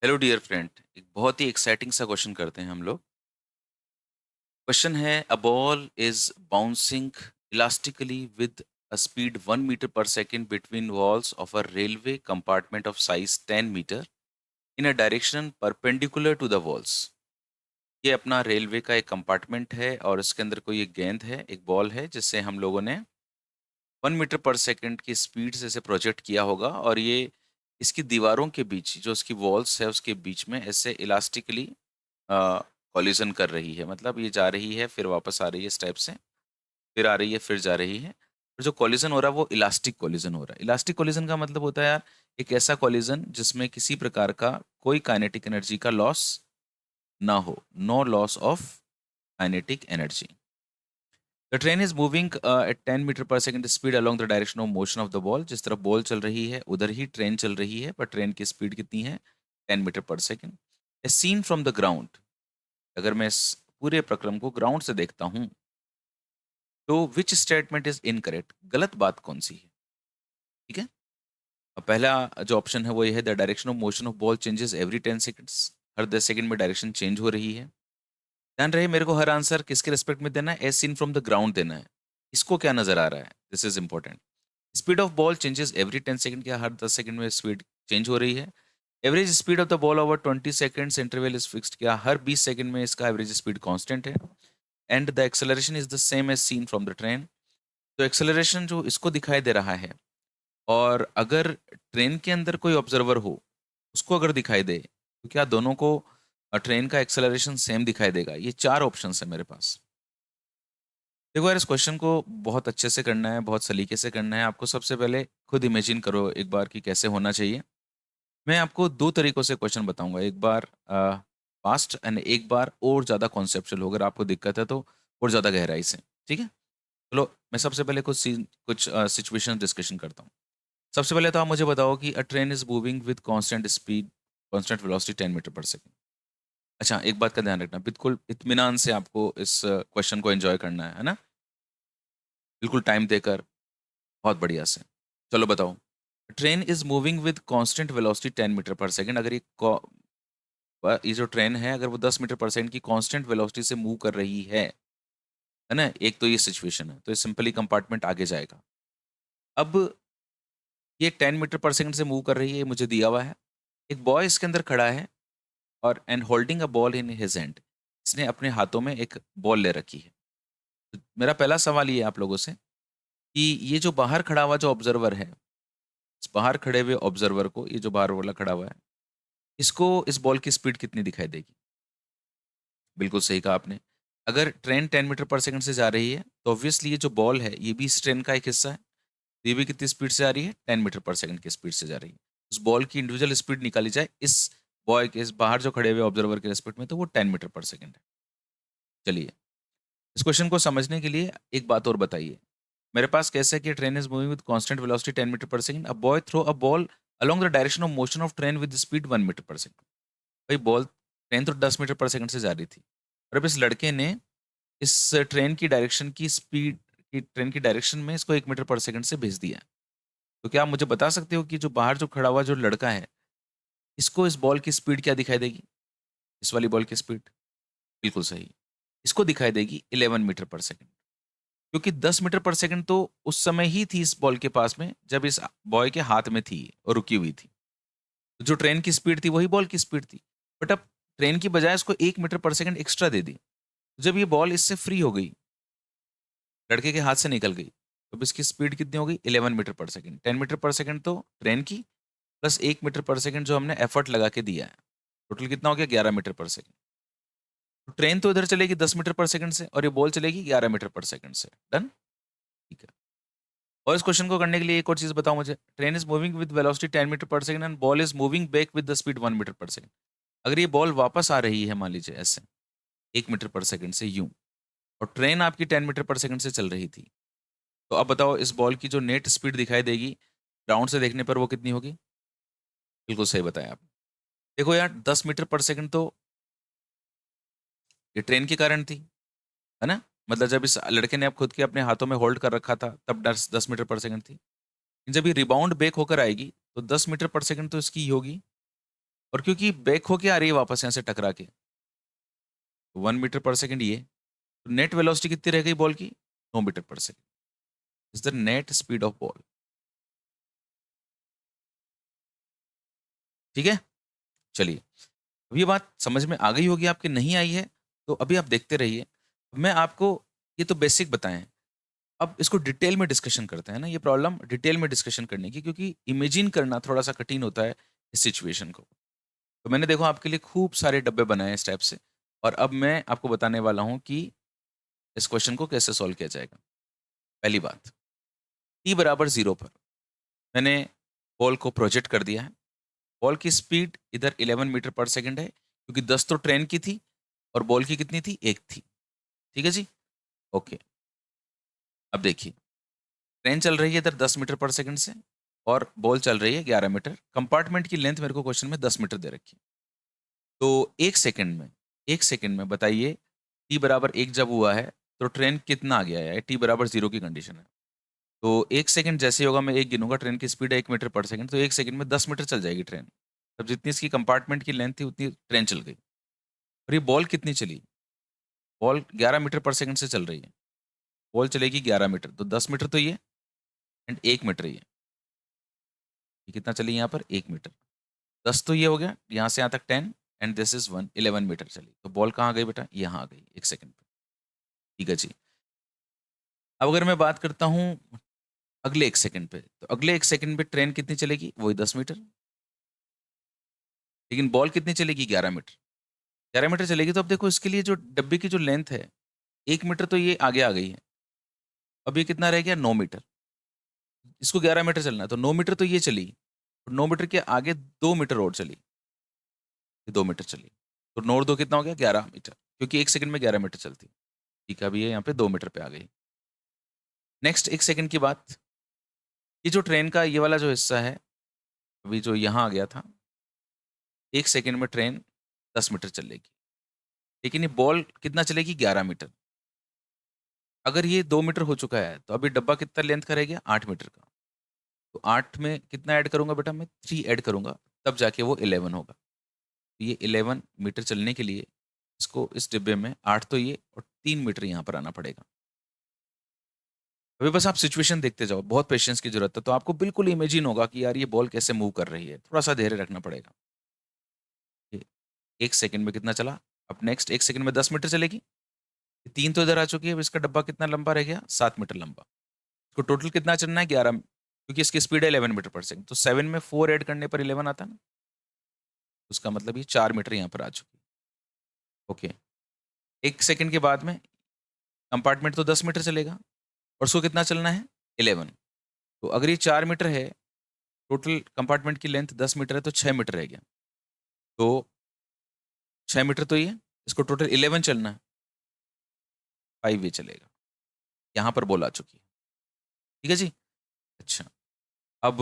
Hello dear friend. एक बहुत ही exciting सा क्वेश्चन करते हैं हम लोग। क्वेश्चन है, a ball is bouncing elastically with a speed 1 metre per second between walls of a railway compartment of size 10 metre in a direction perpendicular to the walls. ये अपना रेलवे का एक कंपार्टमेंट है और इसके अंदर कोई एक गेंद है, एक बॉल है जिससे हम लोगों ने 1 मीटर पर सेकंड की स्पीड से इसे प्रोजेक्ट किया होगा और ये इसकी दीवारों के बीच जो उसकी वॉल्स है उसके बीच में ऐसे इलास्टिकली कॉलिजन कर रही है। मतलब ये जा रही है फिर वापस आ रही है इस टाइप से, फिर आ रही है फिर जा रही है। और जो कॉलिजन हो रहा है वो इलास्टिक कॉलिजन हो रहा है। इलास्टिक कॉलिजन का मतलब होता है यार एक ऐसा कॉलिजन जिसमें किसी प्रकार का कोई काइनेटिक एनर्जी का लॉस ना हो, no loss of kinetic energy. The train is moving at 10 metre per second speed along the direction of motion of the ball. जिस तरफ बॉल चल रही है उधर ही ट्रेन चल रही है, पर ट्रेन की स्पीड कितनी है? 10 metre per second. A seen from the ground. अगर मैं इस पूरे प्रक्रम को ग्राउंड से देखता हूं तो विच स्टेटमेंट इज इनकरेक्ट? गलत बात कौन सी है? ठीक है। अब पहला जो ऑप्शन है वो ये है, the direction of motion of ball changes every 10 seconds. Her 10 second में डायरेक्शन चेंज हो रही है। ध्यान रहे मेरे को हर आंसर किसके रिस्पेक्ट में देना है? As seen from the ground देना है। इसको क्या नजर आ रहा है? This is important. Speed of ball changes every 10 second. क्या हर 10 सेकंड में स्पीड चेंज हो रही है? Average speed of the ball over 20 seconds interval is fixed. क्या हर 20 सेकंड में इसका एवरेज स्पीड कांस्टेंट है? And the acceleration is the same as seen from the train. तो एक्सेलरेशन जो इसको दिखाई दे रहा है, और अगर ट्रेन के अंदर कोई ऑब्जर्वर हो उसको अगर दिखाई दे, तो क्या दोनों को ट्रेन का एक्सेलरेशन सेम दिखाई देगा? ये चार ऑप्शन है मेरे पास। देखो यार, इस क्वेश्चन को बहुत अच्छे से करना है, बहुत सलीके से करना है। आपको सबसे पहले खुद इमेजिन करो एक बार कि कैसे होना चाहिए। मैं आपको दो तरीकों से क्वेश्चन बताऊंगा, एक बार फास्ट एंड एक बार और ज़्यादा कॉन्सेप्चुअल हो। अगर आपको दिक्कत है तो और ज़्यादा गहराई से। ठीक है, चलो मैं सबसे पहले कुछ सिचुएशन डिस्कशन करता हूँ। सबसे पहले तो आप मुझे बताओ कि a train is moving with constant speed, constant velocity 10 metre per second. अच्छा, एक बात का ध्यान रखना, बिल्कुल इत्मीनान से आपको इस क्वेश्चन को एंजॉय करना है ना? बिल्कुल टाइम देकर, बहुत बढ़िया से। चलो बताओ, train is moving with constant velocity 10 metre per second. अगर ये जो ट्रेन है अगर वो 10 मीटर पर सेकंड की कांस्टेंट वेलोसिटी से मूव कर रही है ना? एक तो ये सिचुएशन है, तो ये सिंपली कंपार्टमेंट आगे जाएगा। अब ये 10 मीटर पर सेकंड से मूव कर रही है, ये मुझे दिया हुआ है। एक बॉय इसके अंदर खड़ा है और and holding a ball in his hand. इसने अपने हाथों में एक बॉल ले रखी है। तो मेरा पहला सवाल ये है आप लोगों से कि ये जो बाहर खड़ा हुआ जो ऑब्जर्वर है, इस बाहर खड़े हुए ऑब्जर्वर को, ये जो बाहर वाला खड़ा हुआ है, इसको इस बॉल की स्पीड कितनी दिखाई देगी? बिल्कुल सही कहा आपने। अगर ट्रेन 10 मीटर पर सेकंड से जा रही है तो ऑब्वियसली ये जो बॉल है ये भी इस ट्रेन का एक हिस्सा है। तो ये भी कितनी स्पीड से आ रही है? 10 मीटर पर सेकंड की स्पीड से जा रही है। उस बॉल की इंडिविजुअल स्पीड निकाली जाए इस बॉय के, इस बाहर जो खड़े हुए ऑब्जर्वर के रिस्पेक्ट में, तो वो 10 मीटर पर सेकंड है। चलिए, इस क्वेश्चन को समझने के लिए एक बात और बताइए। मेरे पास कैसे है कि train is moving with constant velocity 10 metre per second. A boy throw a ball along the direction of motion of train with speed 1 metre per second. भाई बॉल, ट्रेन तो 10 मीटर पर सेकंड से जा रही थी, और अब इस लड़के ने इस ट्रेन की डायरेक्शन की स्पीड की ट्रेन की डायरेक्शन में इसको 1 मीटर पर सेकंड से भेज दिया। तो क्या आप मुझे बता सकते हो कि जो बाहर जो खड़ा हुआ जो लड़का है, इसको इस बॉल की स्पीड क्या दिखाई देगी? इस वाली बॉल की स्पीड? बिल्कुल सही। इसको दिखाई देगी 11 मीटर पर सेकंड। क्योंकि 10 मीटर पर सेकंड तो उस समय ही थी इस बॉल के पास में जब इस बॉय के हाथ में थी और रुकी हुई थी। तो जो ट्रेन की स्पीड थी वही बॉल की स्पीड थी। बट अब ट्रेन की बजाय इसको 1 मीटर पर सेकंड एक्स्ट्रा दे दी। जब ये बॉल इससे फ्री हो गई, लड़के के हाथ से निकल गई, तो अब इसकी स्पीड कितनी हो गई? 11 metre per second. 10 metre per second तो ट्रेन की, प्लस 1 मीटर पर सेकंड जो हमने एफर्ट लगा के दिया है। टोटल कितना हो गया? 11 मीटर पर सेकंड। तो ट्रेन तो इधर चलेगी 10 मीटर पर सेकंड से और ये बॉल चलेगी 11 मीटर पर सेकंड से। डन? ठीक है। और इस क्वेश्चन को करने के लिए एक और चीज बताओ मुझे। Train is moving with velocity 10 metre per second and ball is moving back with the speed 1 metre per second. अगर ये बॉल वापस आ रही है मान लीजिए ऐसे 1 मीटर पर सेकंड से यूं, और ट्रेन आपकी 10 मीटर पर सेकंड से चल रही थी, तो अब बताओ इस बॉल की जो नेट स्पीड दिखाई देगी ग्राउंड से देखने पर वो कितनी होगी? बिल्कुल सही बताया आप। देखो यार, 10 मीटर पर सेकंड तो ये ट्रेन के कारण थी, है ना? मतलब जब इस लड़के ने अब खुद के अपने हाथों में होल्ड कर रखा था तब 10 मीटर पर सेकंड थी। जब ये रिबाउंड बैक होकर आएगी तो 10 मीटर पर सेकंड तो इसकी ही होगी। और क्योंकि बैक होके आ रही है वापस यहाँ से टकरा के, 1 मीटर पर सेकेंड ये, तो नेट वेलोसिटी कितनी रह गई बॉल की? 9 metre per second is the net speed of ball. ठीक है, चलिए, अब ये बात समझ में आ गई होगी आपके, नहीं आई है तो अभी आप देखते रहिए। मैं आपको ये तो बेसिक बताएं, अब इसको डिटेल में डिस्कशन करते हैं ना, ये प्रॉब्लम डिटेल में डिस्कशन करने की, क्योंकि इमेजिन करना थोड़ा सा कठिन होता है इस सिचुएशन को। तो मैंने देखो आपके लिए खूब सारे डब्बे बनाए हैं इस टाइप से, और अब मैं आपको बताने वाला हूं कि इस क्वेश्चन को कैसे सॉल्व किया जाएगा। पहली बात, t बराबर 0 पर मैंने बॉल को प्रोजेक्ट कर दिया है। बॉल की स्पीड इधर 11 मीटर पर सेकंड है, क्योंकि 10 तो ट्रेन की थी और बॉल की कितनी थी? 1 थी। ठीक है जी, ओके। अब देखिए, ट्रेन चल रही है इधर 10 मीटर पर सेकंड से, और बॉल चल रही है 11 मीटर। कंपार्टमेंट की लेंथ मेरे को क्वेश्चन में 10 मीटर दे रखी है। तो एक सेकंड में बताइए, टी बराबर 1 जब हुआ है तो ट्रेन कितना आ गया है? टी बराबर 0 की कंडीशन है। तो 1 सेकंड जैसे ही होगा, मैं 1 गिनूंगा, ट्रेन की स्पीड है 1 मीटर पर सेकंड, तो 1 सेकंड में 10 मीटर चल जाएगी ट्रेन। तब जितनी इसकी कंपार्टमेंट की लेंथ थी उतनी ट्रेन चल गई। और ये बॉल कितनी चली? बॉल 11 मीटर पर सेकंड से चल रही है। बॉल चलेगी 11 मीटर, तो 10 मीटर तो ये, एंड 1 मीटर ये कितना चली यहाँ पर? 1 मीटर। 10 तो ये हो गया, यहाँ से यहाँ तक 10, एंड दिस इज 11 मीटर चली। तो बॉल कहाँ गई बेटा? यहाँ आ गई 1 सेकंड पे। ठीक है जी। अब अगर मैं बात करता हूँ अगले 1 सेकंड पे, तो अगले 1 सेकंड पे ट्रेन कितनी चलेगी? वही 10 मीटर। लेकिन बॉल कितनी चलेगी? 11 मीटर। 11 मीटर चलेगी, तो अब देखो इसके लिए जो डब्बे की जो लेंथ है, 1 मीटर तो ये आगे आ गई है। अब ये कितना रह गया? 9 मीटर। इसको 11 मीटर चलना है, तो 9 मीटर तो ये चली, और 9 मीटर के आगे 2 मीटर और चली, ये 2 मीटर चली। तो 9 और 2 कितना हो गया? 11 मीटर, क्योंकि 1 सेकंड में 11 मीटर चलती है। ठीक है, अभी ये यहाँ पे 2 मीटर पे आ गई। नेक्स्ट 1 सेकंड की बात, ये जो ट्रेन का ये वाला जो हिस्सा है, अभी जो यहाँ आ गया था, 1 सेकंड में ट्रेन 10 मीटर चलेगी, लेकिन ये बॉल कितना चलेगी? 11 मीटर। अगर ये 2 मीटर हो चुका है, तो अभी डब्बा कितना लेंथ का रह गया? 8 मीटर का। तो 8 में कितना ऐड करूंगा बेटा? मैं 3 ऐड करूंगा, तब जाके वो 11 होगा। तो ये 11 मीटर चलने के लिए इसको इस डिब्बे में 8 तो ये, और 3 मीटर यहाँ पर आना पड़ेगा। अभी बस आप सिचुएशन देखते जाओ, बहुत पेशेंस की जरूरत है, तो आपको बिल्कुल इमेजिन होगा कि यार ये बॉल कैसे मूव कर रही है। थोड़ा सा धैर्य रखना पड़ेगा। ये 1 सेकंड में कितना चला? अब नेक्स्ट 1 सेकंड में 10 मीटर चलेगी। 3 तो इधर आ चुकी है, अब इसका डब्बा कितना लंबा रह गया? 7 मीटर लंबा। इसको टोटल कितना चलना है? 11, क्योंकि इसकी स्पीड है 11 मीटर पर सेकंड, तो 7 में 4 ऐड करने पर 11 आता है ना। उसका मतलब ये 4 मीटर यहाँ पर आ चुकी है। ओके, 1 सेकंड के बाद में कंपार्टमेंट तो 10 मीटर चलेगा, और उसको कितना चलना है? 11। तो अगर ये 4 मीटर है, टोटल कंपार्टमेंट की लेंथ 10 मीटर है, तो 6 मीटर रह गया। तो 6 मीटर तो ये, इसको टोटल 11 चलना है, 5 वे चलेगा। यहाँ पर बॉल आ चुकी है। ठीक है जी। अच्छा, अब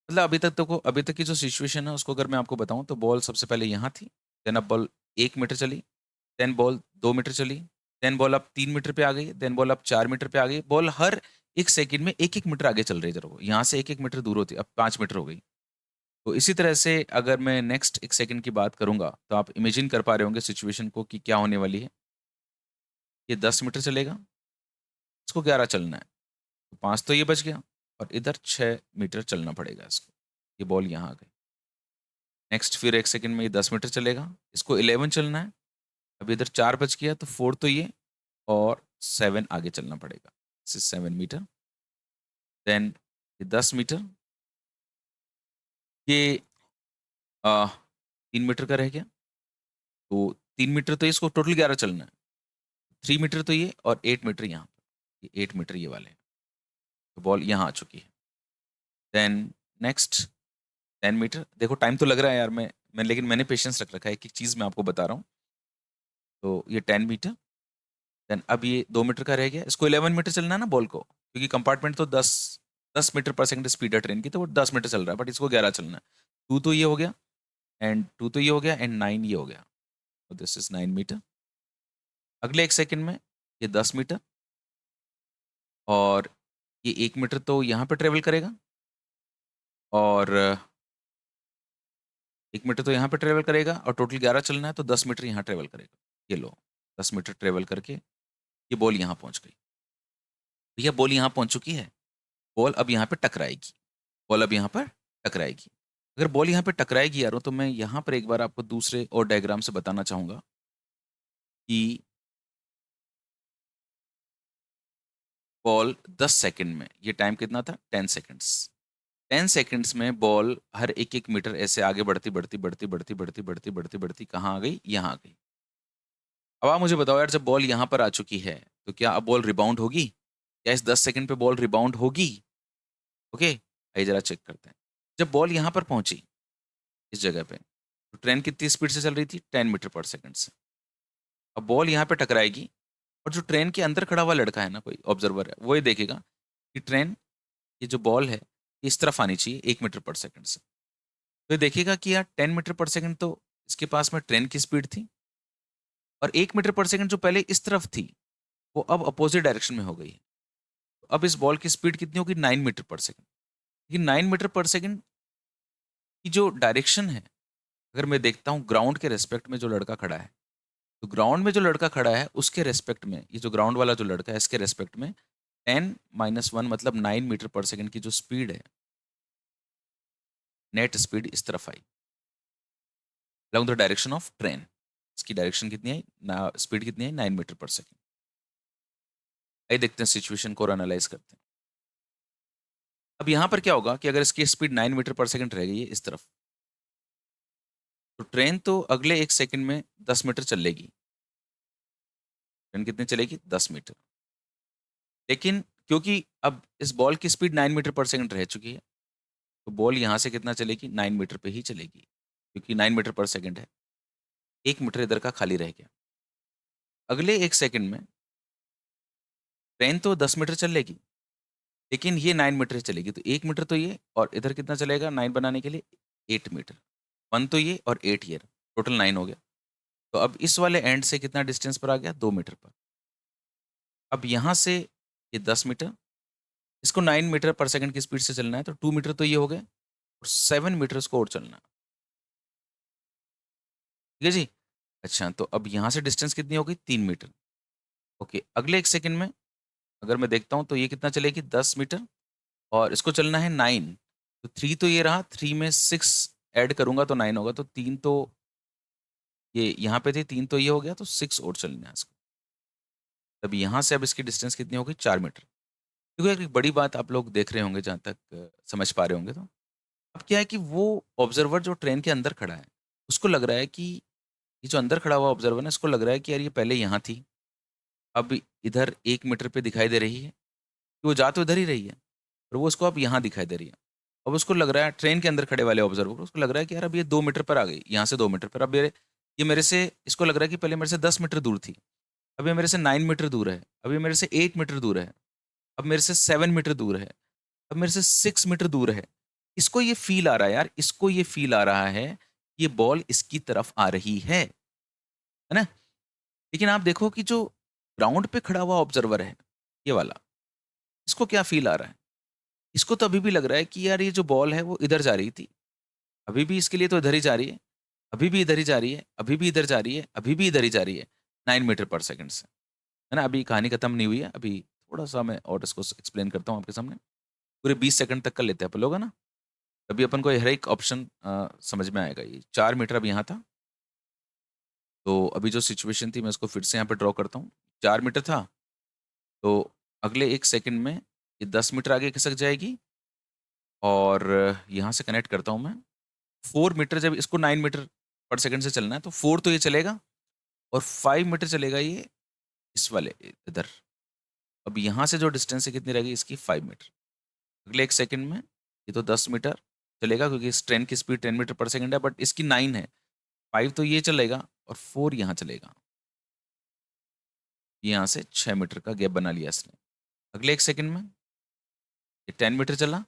मतलब अभी तक की जो सिचुएशन है उसको अगर मैं आपको बताऊं, तो बॉल सबसे पहले यहाँ थी, देन अब बॉल 1 मीटर चली, देन बॉल 2 मीटर चली, देन बॉल अब 3 मीटर पे आ गई, देन बॉल अब 4 मीटर पे आ गई। बॉल हर 1 सेकंड में 1 1 मीटर आगे चल रही है, जरा यहाँ से 1 1 मीटर दूर होती, अब 5 मीटर हो गई। तो इसी तरह से अगर मैं नेक्स्ट 1 सेकंड की बात करूंगा, तो आप इमेजिन कर पा रहे होंगे सिचुएशन को कि क्या होने वाली है। ये 10 मीटर चलेगा, इसको 11 चलना है, तो 5 तो ये बच गया, और इधर 6 मीटर चलना पड़ेगा इसको। ये बॉल यहाँ आ गई। नेक्स्ट फिर 1 सेकंड में ये 10 मीटर चलेगा, इसको 11 चलना है। अभी इधर 4 बच गया, तो 4 तो ये, और 7 आगे चलना पड़ेगा। 7 मीटर, देन ये 10 मीटर, ये 3 मीटर का रह गया। तो 3 मीटर तो इसको टोटल 11 चलना है, 3 मीटर तो ये, और 8 मीटर यहाँ पर, ये 8 मीटर ये वाले हैं। तो बॉल यहाँ आ चुकी है। देन नेक्स्ट 10 मीटर, देखो टाइम तो लग रहा है यार, मैं लेकिन मैंने पेशेंस रख रखा है, एक एक चीज़ मैं आपको बता रहा हूँ। तो ये 10 मीटर, देन अब ये 2 मीटर का रह गया, इसको 11 मीटर चलना है ना बॉल को, क्योंकि कंपार्टमेंट तो 10 मीटर पर सेकंड स्पीड है ट्रेन की, तो वो 10 मीटर चल रहा है, बट इसको 11 चलना है। 2 तो ये हो गया, एंड 2 तो ये हो गया, एंड 9 ये हो गया। तो दिस इज 9 मीटर। अगले 1 सेकंड में ये 10 मीटर, और ये 1 मीटर तो यहाँ पे ट्रेवल करेगा, और 1 मीटर तो यहाँ पे ट्रेवल करेगा और टोटल 11 चलना है तो 10 मीटर यहाँ ट्रेवल करेगा। ये लो, 10 मीटर ट्रेवल करके ये बॉल यहाँ पहुँच गई। भैया बॉल यहाँ पहुँच चुकी है, बॉल अब यहाँ पे टकराएगी, बॉल अब यहाँ पर टकराएगी। अगर बॉल यहाँ पे टकराएगी यारों, तो मैं यहाँ पर एक बार आपको दूसरे और डायग्राम से बताना चाहूँगा कि बॉल 10 सेकंड में, ये टाइम कितना था? 10 सेकंड्स। 10 सेकंड्स में बॉल हर 1-1 मीटर ऐसे आगे बढ़ती, बढ़ती, बढ़ती, बढ़ती, बढ़ती, बढ़ती, बढ़ती, बढ़ती कहाँ आ गई? यहाँ आ गई। अब आप मुझे बताओ यार, जब बॉल यहाँ पर आ चुकी है, तो क्या अब बॉल रिबाउंड होगी? क्या इस 10 सेकंड पे बॉल रिबाउंड होगी? ओके, आइए ज़रा चेक करते हैं। जब बॉल यहाँ पर पहुँची, इस जगह पे, तो ट्रेन कितनी स्पीड से चल रही थी? 10 मीटर पर सेकंड से। अब बॉल यहाँ पे टकराएगी और जो ट्रेन के अंदर खड़ा हुआ लड़का है ना, कोई ऑब्जर्वर है, वो ये देखेगा कि ट्रेन, ये जो बॉल है, ये इस तरफ आनी चाहिए 1 मीटर पर सेकंड से। तो ये देखिएगा कि यार 10 मीटर पर सेकंड तो इसके पास में ट्रेन की स्पीड थी और 1 मीटर पर सेकंड जो पहले इस तरफ थी, वो अब अपोजिट डायरेक्शन में हो गई है। तो अब इस बॉल की स्पीड कितनी होगी? 9 मीटर पर सेकंड। ये 9 मीटर पर सेकंड की जो डायरेक्शन है, अगर मैं देखता हूँ ग्राउंड के रिस्पेक्ट में जो लड़का खड़ा है, तो ग्राउंड में जो लड़का खड़ा है उसके रिस्पेक्ट में, ये जो ग्राउंड वाला जो लड़का है इसके रिस्पेक्ट में 10 - 1 मतलब 9 मीटर पर सेकंड की जो स्पीड है, नेट स्पीड इस तरफ आई along the direction of train. इसकी डायरेक्शन कितनी आई? स्पीड कितनी आई? 9 मीटर पर सेकंड। आइए देखते हैं सिचुएशन को और एनालाइज करते हैं। अब यहाँ पर क्या होगा कि अगर इसकी स्पीड 9 मीटर पर सेकंड रह गई है इस तरफ, तो ट्रेन तो अगले 1 सेकंड में 10 मीटर चलेगी। ट्रेन कितनी चलेगी? 10 मीटर। लेकिन क्योंकि अब इस बॉल की स्पीड 9 मीटर पर सेकंड रह चुकी है, तो बॉल यहाँ से कितना चलेगी? 9 मीटर पे ही चलेगी, क्योंकि 9 मीटर पर सेकंड है। 1 मीटर इधर का खाली रह गया। अगले 1 सेकंड में ट्रेन तो 10 मीटर चल लेगी, लेकिन ये 9 मीटर चलेगी, तो 1 मीटर तो ये और इधर कितना चलेगा 9 बनाने के लिए? 8 मीटर। 1 तो ये और 8 ये, टोटल 9 हो गया। तो अब इस वाले एंड से कितना डिस्टेंस पर आ गया? 2 मीटर पर। अब यहाँ से ये 10 मीटर, इसको 9 मीटर पर सेकंड की स्पीड से चलना है, तो 2 मीटर तो ये हो गए और 7 मीटर इसको और चलना है। ठीक है जी? अच्छा, तो अब यहाँ से डिस्टेंस कितनी हो गई? 3 मीटर। ओके, अगले 1 सेकंड में अगर मैं देखता हूँ तो ये कितना चलेगी? 10 मीटर और इसको चलना है 9। तो 3 तो ये रहा, 3 में 6 ऐड करूँगा तो 9 होगा, तो 3 तो ये यहाँ पे थे, 3 तो ये हो गया, तो 6 और चलना है इसको। तब यहाँ से अब इसकी डिस्टेंस कितनी हो गई? 4 मीटर। देखो यार, एक बड़ी बात आप लोग देख रहे होंगे, जहाँ तक समझ पा रहे होंगे तो। अब क्या है कि वो ऑब्जर्वर जो ट्रेन के अंदर खड़ा है, उसको लग रहा है कि ये जो अंदर खड़ा हुआ ऑब्जर्वर है, इसको लग रहा है कि यार ये पहले यहाँ थी, अब इधर 1 मीटर पे दिखाई दे रही है, कि वो जा तो इधर ही रही है, पर वो उसको अब यहाँ दिखाई दे रही है। अब उसको लग रहा है, ट्रेन के अंदर खड़े वाले ऑब्जर्वर को उसको लग रहा है कि यार अब ये 2 मीटर पर आ गई, यहाँ से 2 मीटर पर। अब ये मेरे से, इसको लग रहा है कि पहले मेरे से 10 मीटर दूर थी, अब ये मेरे से 9 मीटर दूर है, अब ये मेरे से 8 मीटर दूर है, अब मेरे से 7 मीटर दूर है, अब मेरे से 6 मीटर दूर है। इसको ये फ़ील आ रहा है यार, इसको ये फ़ील आ रहा है, ये बॉल इसकी तरफ आ रही है ना? लेकिन आप देखो कि जो ग्राउंड पे खड़ा हुआ ऑब्जर्वर है, ये वाला, इसको क्या फ़ील आ रहा है? इसको तो अभी भी लग रहा है कि यार ये जो बॉल है वो इधर जा रही थी, अभी भी इसके लिए तो इधर ही जा रही है, अभी भी इधर ही जा रही है, अभी भी इधर जा रही है, अभी भी इधर ही जा रही है, 9 मीटर पर सेकंड से, है ना? अभी कहानी खत्म नहीं हुई है, अभी थोड़ा-सा मैं और इसको एक्सप्लेन करता हूँ आपके सामने। पूरे 20 सेकंड तक का लेते हैं अपन लोग, है ना? तभी अपन को हर एक ऑप्शन समझ में आएगा। ये 4 मीटर अब यहाँ था, तो अभी जो सिचुएशन थी मैं इसको फिर से यहाँ पे ड्रॉ करता हूँ। 4 मीटर था, तो अगले 1 सेकंड में ये 10 मीटर आगे खिसक जाएगी और यहाँ से कनेक्ट करता हूँ मैं। 4 मीटर, जब इसको 9 मीटर पर सेकंड से चलना है, तो 4 तो ये चलेगा और 5 मीटर चलेगा ये इस वाले इधर। अब यहाँ से जो डिस्टेंस है कितनी रहेगी इसकी? 5 मीटर। अगले 1 सेकंड में ये तो 10 मीटर चलेगा, क्योंकि इस ट्रेन की स्पीड 10 मीटर पर सेकंड है, बट इसकी 9 है। 5 तो ये चलेगा और 4 यहाँ चलेगा। यहाँ से 6 मीटर का गैप बना लिया इसने। अगले 1 सेकंड में ये 10 मीटर चला,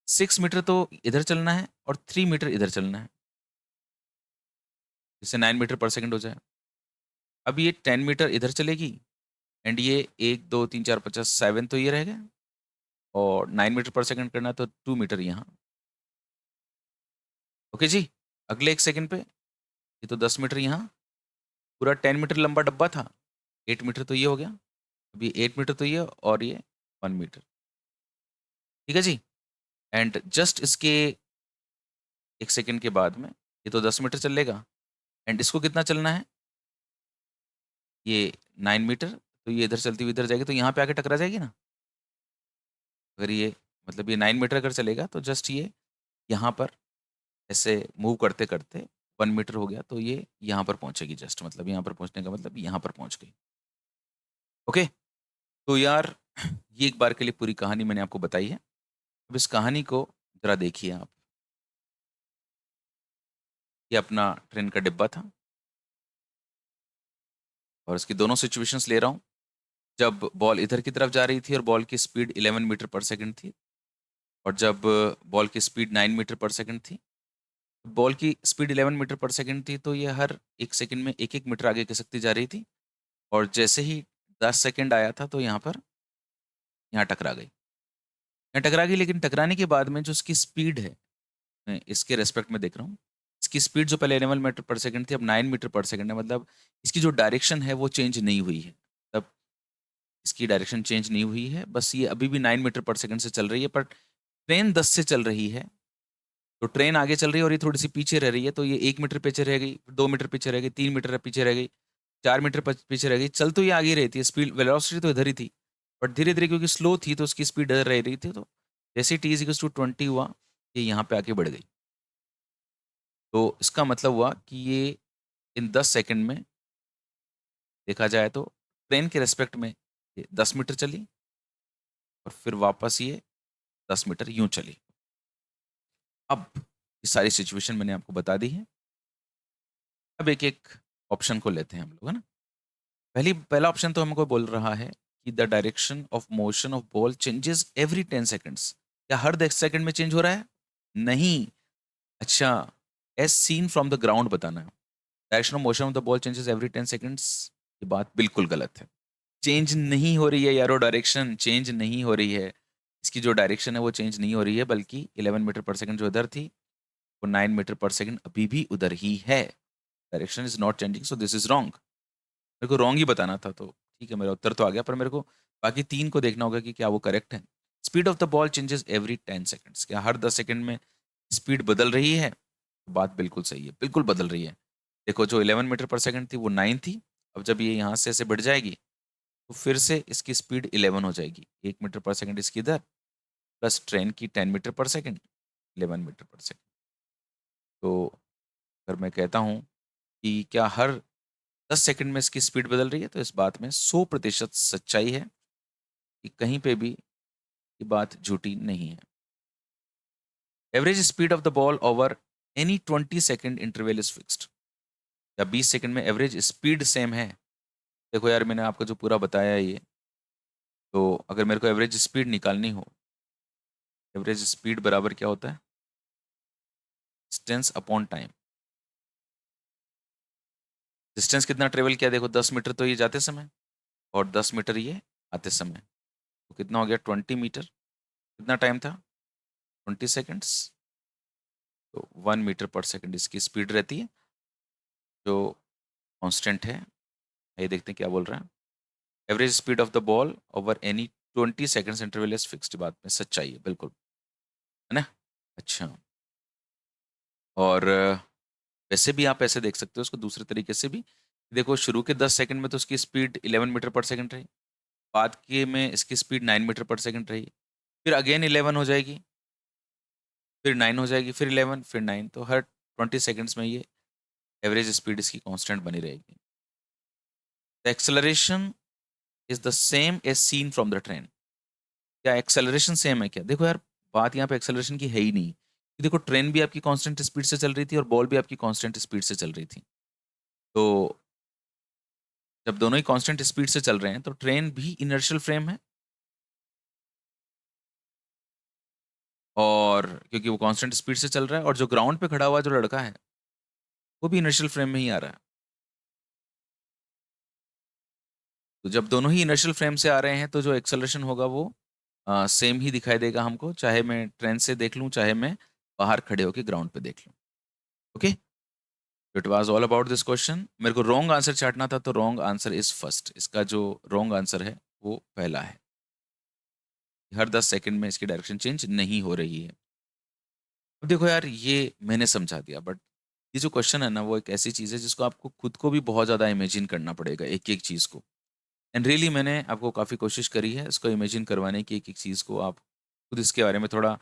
6 मीटर तो इधर चलना है और 3 मीटर इधर चलना है, जिससे 9 मीटर पर सेकंड हो जाए। अब ये 10 मीटर इधर चलेगी एंड ये 1, 2, 3, 4, 5, 7 तो ये रह गया और 9 मीटर पर सेकंड करना है, तो 2 मीटर यहाँ। ओके जी? अगले 1 सेकंड पे ये तो 10 मीटर यहाँ, पूरा 10 मीटर लंबा डब्बा था, 8 मीटर तो ये हो गया, अभी 8 मीटर तो ये और ये 1 मीटर, ठीक है जी? एंड जस्ट इसके 1 सेकंड के बाद में ये तो 10 मीटर चलेगा एंड इसको कितना चलना है? ये 9 मीटर, तो ये इधर चलती हुई इधर जाएगी तो यहाँ पे आके टकरा जाएगी ना? अगर ये मतलब ये 9 मीटर अगर चलेगा तो जस्ट ये यहाँ पर ऐसे मूव करते-करते 1 मीटर हो गया तो ये यहाँ पर पहुँचेगी जस्ट, मतलब यहाँ पर पहुँचने का मतलब यहाँ पर पहुँच गई। ओके? तो यार ये एक बार के लिए पूरी कहानी मैंने आपको बताई है। अब इस कहानी को ज़रा देखिए आप। ये अपना ट्रेन का डिब्बा था और इसकी दोनों सिचुएशंस ले रहा हूँ। जब बॉल इधर की तरफ जा रही थी और बॉल की स्पीड 11 मीटर पर सेकंड थी और जब बॉल की स्पीड 9 मीटर पर सेकंड थी। बॉल की स्पीड 11 मीटर पर सेकंड थी तो ये हर 1 सेकंड में 1-1 मीटर आगे खिसकती जा रही थी और जैसे ही 10 सेकंड आया था तो यहाँ टकरा गई। यहाँ टकरा गई लेकिन टकराने के बाद में जो उसकी स्पीड है, मैं इसके रिस्पेक्ट में देख रहा हूँ। इसकी स्पीड जो पहले 11 मीटर पर सेकंड थी अब 9 मीटर पर सेकंड है, मतलब इसकी जो डायरेक्शन है वो चेंज नहीं हुई है। मतलब इसकी डायरेक्शन चेंज नहीं हुई है, बस ये अभी भी 9 मीटर पर सेकंड से चल रही है, पर ट्रेन 10 से चल रही है। तो ट्रेन आगे चल रही है और ये थोड़ी-सी पीछे रह रही है, तो ये 1 मीटर पीछे रह गई, 2 मीटर पीछे रह गई, 3 मीटर पीछे रह गई, 4 मीटर पीछे रह गई। चल तो ये आगे ही रही थी, स्पीड वेलोसिटी तो इधर ही थी, बट धीरे-धीरे क्योंकि स्लो थी तो उसकी स्पीड इधर रह रही थी, तो जैसे ही t = 20 हुआ, ये यहाँ पे आके बढ़ गई। तो इसका मतलब हुआ कि ये इन 10 सेकंड में देखा जाए तो ट्रेन के रिस्पेक्ट में ये 10 मीटर चली और फिर वापस ये 10 मीटर यूँ चली। अब ये सारी सिचुएशन मैंने आपको बता दी है। अब एक-एक ऑप्शन को लेते हैं हम लोग, है ना? पहला ऑप्शन तो हमको बोल रहा है कि the direction of motion of ball changes every 10 seconds. क्या हर 10 सेकंड में चेंज हो रहा है? नहीं। अच्छा, as seen from the ground बताना है। Direction of motion of the ball changes every 10 seconds, ये बात बिल्कुल गलत है। चेंज नहीं हो रही है यारो, डायरेक्शन चेंज नहीं हो रही है। इसकी जो डायरेक्शन है वो चेंज नहीं हो रही है, बल्कि 11 मीटर पर सेकंड जो इधर थी, वो 9 मीटर पर सेकंड अभी भी उधर ही है। Direction is not changing, so this is wrong. मेरे को रॉन्ग ही बताना था, तो ठीक है, मेरा उत्तर तो आ गया, पर मेरे को बाकी 3 को देखना होगा कि क्या वो करेक्ट है। Speed of the ball changes every 10 seconds, क्या हर 10 सेकंड में स्पीड बदल रही है? बात बिल्कुल सही है, बिल्कुल बदल रही है। देखो जो 11 मीटर पर सेकंड थी वो 9 थी, अब जब ये यहाँ से ऐसे बढ़ जाएगी, तो फिर से इसकी स्पीड 11 हो जाएगी। 1 मीटर पर सेकंड इसकी इधर, प्लस ट्रेन की 10 metre per second, 11 metre per second. तो अगर मैं कहता हूँ कि क्या हर 10 सेकंड में इसकी स्पीड बदल रही है, तो इस बात में 100% सच्चाई है कि कहीं पे भी ये बात झूठी नहीं है। Average speed of the ball over any 20 second interval is fixed. या 20 सेकंड में एवरेज स्पीड सेम है। देखो यार, मैंने आपको जो पूरा बताया है ये, तो अगर मेरे को एवरेज स्पीड निकालनी हो, एवरेज स्पीड बराबर क्या होता है? Distance upon time. डिस्टेंस कितना ट्रेवल किया? देखो 10 मीटर तो ये जाते समय और 10 मीटर ये आते समय, तो कितना हो गया? 20 मीटर। कितना टाइम था? 20 सेकंड्स। तो 1 मीटर पर सेकंड इसकी स्पीड रहती है, जो कांस्टेंट है। ये देखते हैं क्या बोल रहा है। Average speed of the ball over any 20 seconds interval is fixed. बात में सच्चाई है, बिल्कुल, है ना? अच्छा, और वैसे भी आप ऐसे देख सकते हो उसको दूसरे तरीके से भी। देखो शुरू के 10 सेकंड में तो उसकी स्पीड 11 मीटर पर सेकंड रही, बाद के में इसकी स्पीड 9 मीटर पर सेकंड रही, फिर अगेन 11 हो जाएगी, फिर 9 हो जाएगी, फिर 11, फिर 9, तो हर 20 सेकंड्स में ये एवरेज स्पीड इसकी कांस्टेंट बनी रहेगी। The acceleration is the same as seen from the train. क्या एक्सेलरेशन सेम है क्या? देखो यार, बात यहाँ पे एक्सेलरेशन की है ही नहीं। कि देखो ट्रेन भी आपकी कांस्टेंट स्पीड से चल रही थी और बॉल भी आपकी कांस्टेंट स्पीड से चल रही थी। तो जब दोनों ही कांस्टेंट स्पीड से चल रहे हैं तो ट्रेन भी इनर्शियल फ्रेम है, और क्योंकि वो कांस्टेंट स्पीड से चल रहा है, और जो ग्राउंड पे खड़ा हुआ जो लड़का है वो भी इनर्शियल फ्रेम में ही आ रहा है। तो जब दोनों ही इनर्शियल फ्रेम से आ रहे हैं तो जो एक्सेलरेशन होगा वो सेम ही दिखाई देगा हमको, चाहे मैं ट्रेन से देख लूँ, चाहे मैं बाहर खड़े होके ग्राउंड पे देख लूँ। Okay? It was all about this question. मेरे को रॉन्ग आंसर चाटना था, तो रॉन्ग आंसर इज फर्स्ट। इसका जो रॉन्ग आंसर है वो पहला है। हर 10 सेकंड में इसकी डायरेक्शन चेंज नहीं हो रही है। अब देखो यार, ये मैंने समझा दिया, बट ये जो क्वेश्चन है ना, वो एक ऐसी चीज़ है जिसको आपको खुद को भी बहुत ज़्यादा इमेजिन करना पड़ेगा, एक-एक चीज़ को। एंड रियली मैंने आपको काफ़ी कोशिश करी है इसको इमेजिन करवाने की, एक-एक चीज़ को आप खुद इसके बारे में थोड़ा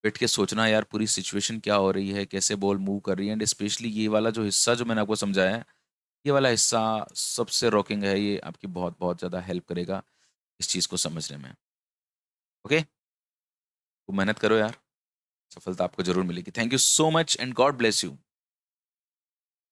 बैठ के सोचना, यार पूरी सिचुएशन क्या हो रही है, कैसे बॉल मूव कर रही है, एंड स्पेशली ये वाला जो हिस्सा जो मैंने आपको समझाया है, ये वाला हिस्सा सबसे रॉकिंग है। ये आपकी बहुत-बहुत ज़्यादा हेल्प करेगा इस चीज़ को समझने में। ओके? तो मेहनत करो यार, सफलता आपको ज़रूर मिलेगी। Thank you so much and God bless you.